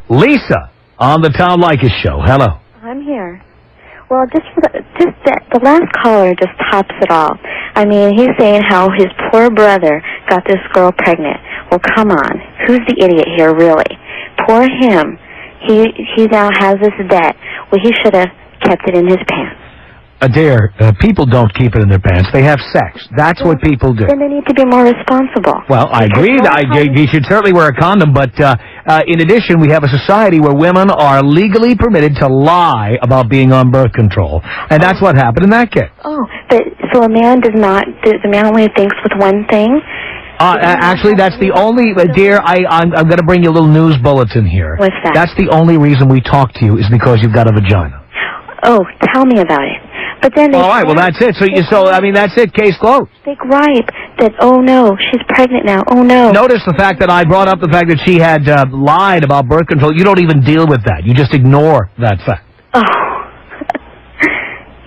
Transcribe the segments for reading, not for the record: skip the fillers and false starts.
Lisa on the Tom Leykis Show. Hello. I'm here. Well, the last caller just tops it all. I mean, he's saying how his poor brother got this girl pregnant. Well, come on. Who's the idiot here, really? Poor him. He now has this debt. Well, he should have kept it in his pants. Dear, people don't keep it in their pants. They have sex. That's what people do. Then they need to be more responsible. Well, I agree. You should certainly wear a condom, but in addition, we have a society where women are legally permitted to lie about being on birth control, and that's what happened in that case. Oh, but so a man does not, the man only thinks with one thing? Actually, that's the only, dear, I'm going to bring you a little news bulletin here. What's that? That's the only reason we talk to you is because you've got a vagina. Oh, tell me about it. But then they... All right, well, that's it. That's it. Case closed. They gripe that, oh, no, she's pregnant now. Oh, no. Notice the fact that I brought up the fact that she had lied about birth control. You don't even deal with that. You just ignore that fact. Oh.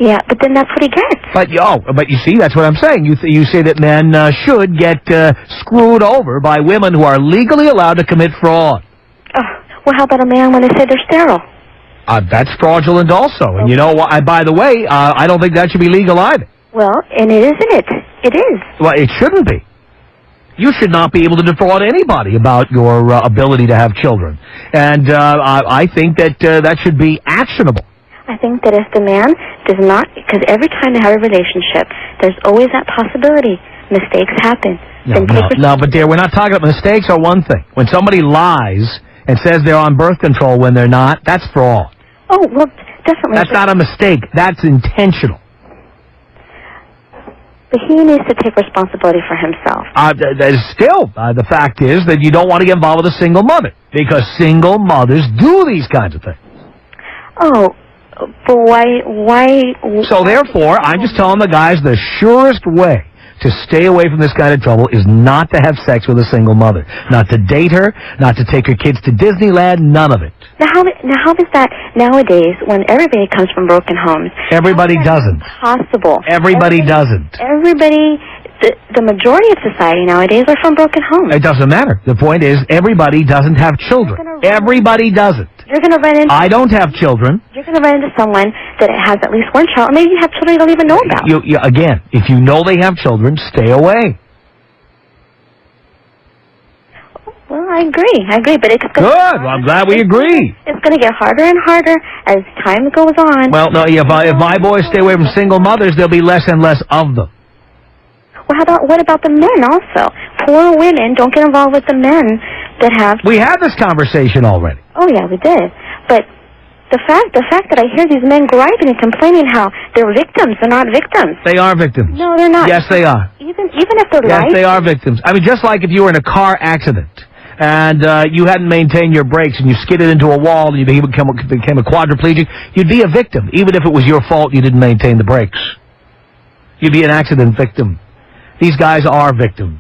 Yeah, but then that's what he gets. But you see, that's what I'm saying. You say that men should get screwed over by women who are legally allowed to commit fraud. Oh, well, how about a man when they say they're sterile? That's fraudulent also. And you know what? By the way, I don't think that should be legal either. Well, and it isn't it. It is. Well, it shouldn't be. You should not be able to defraud anybody about your ability to have children. And I think that that should be actionable. I think that if the man does not, because every time they have a relationship, there's always that possibility. Mistakes happen. No, but dear, we're not talking about mistakes are one thing. When somebody lies and says they're on birth control when they're not, that's fraud. Oh, well, definitely. That's not a mistake. That's intentional. But he needs to take responsibility for himself. The fact is that you don't want to get involved with a single mother, because single mothers do these kinds of things. Oh, but why? So therefore, I'm just telling the guys the surest way to stay away from this kind of trouble is not to have sex with a single mother. Not to date her, not to take her kids to Disneyland, none of it. Now how is that nowadays when everybody comes from broken homes? Everybody doesn't. Possible. Everybody doesn't. The majority of society nowadays are from broken homes. It doesn't matter. The point is, everybody doesn't have children. Everybody doesn't. You're going to run into... I don't have children. You're going to run into someone that has at least one child. Maybe you have children you don't even know about. Again, if you know they have children, stay away. Well, I agree, but it's good. Well, I'm glad we agree. It's going to get harder and harder as time goes on. Well, no, if my boys stay away from single mothers, there'll be less and less of them. Well, what about the men also? Poor women, don't get involved with the men that have... We had this conversation already. Oh, yeah, we did. But the fact that I hear these men griping and complaining how they're victims, they're not victims. They are victims. No, they're not. Yes, they are. Even if they're Yes, they are victims. I mean, just like if you were in a car accident and you hadn't maintained your brakes and you skidded into a wall and you became a quadriplegic, you'd be a victim, even if it was your fault you didn't maintain the brakes. You'd be an accident victim. These guys are victims.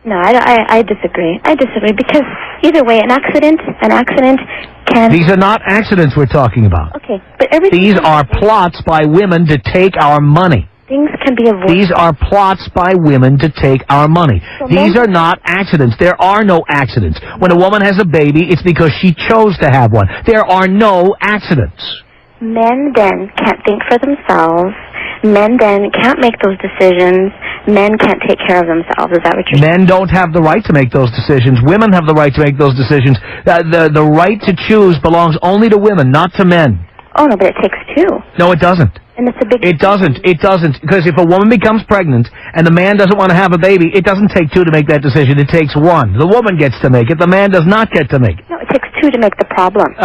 No, I disagree. I disagree because either way, an accident can... These are not accidents we're talking about. Okay, but everything... These are plots by women to take our money. Things can be avoided. These are plots by women to take our money. So these are not accidents. There are no accidents. When a woman has a baby, it's because she chose to have one. There are no accidents. Men then can't think for themselves. Men then can't make those decisions. Men can't take care of themselves. Is that what you're saying? Men don't have the right to make those decisions. Women have the right to make those decisions. The right to choose belongs only to women, not to men. Oh, no, but it takes two. No, it doesn't. And it's a big... It doesn't. Because if a woman becomes pregnant and the man doesn't want to have a baby, it doesn't take two to make that decision. It takes one. The woman gets to make it. The man does not get to make it. No, it takes two to make the problem.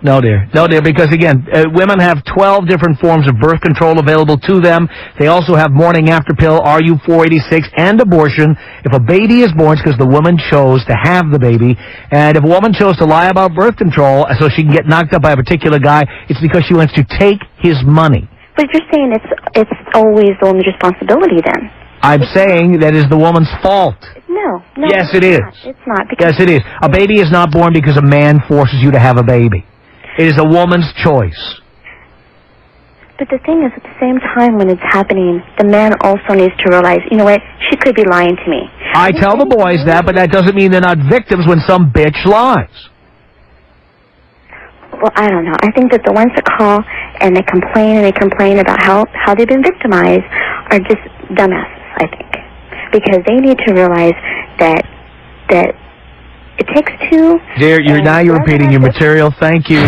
No, dear. No, dear, because, again, women have 12 different forms of birth control available to them. They also have morning after pill, RU486, and abortion. If a baby is born, it's because the woman chose to have the baby. And if a woman chose to lie about birth control so she can get knocked up by a particular guy, it's because she wants to take his money. But you're saying it's always the woman's responsibility then. I'm saying that is the woman's fault. No. Yes, it is. It's not. Yes, it is. A baby is not born because a man forces you to have a baby. It is a woman's choice. But the thing is, at the same time when it's happening, the man also needs to realize, you know what, she could be lying to me. I tell the boys that, but that doesn't mean they're not victims when some bitch lies. Well, I don't know. I think that the ones that call and they complain about how they've been victimized are just dumbasses, I think. Because they need to realize that it takes two. Dear, you're repeating your material. Thank you.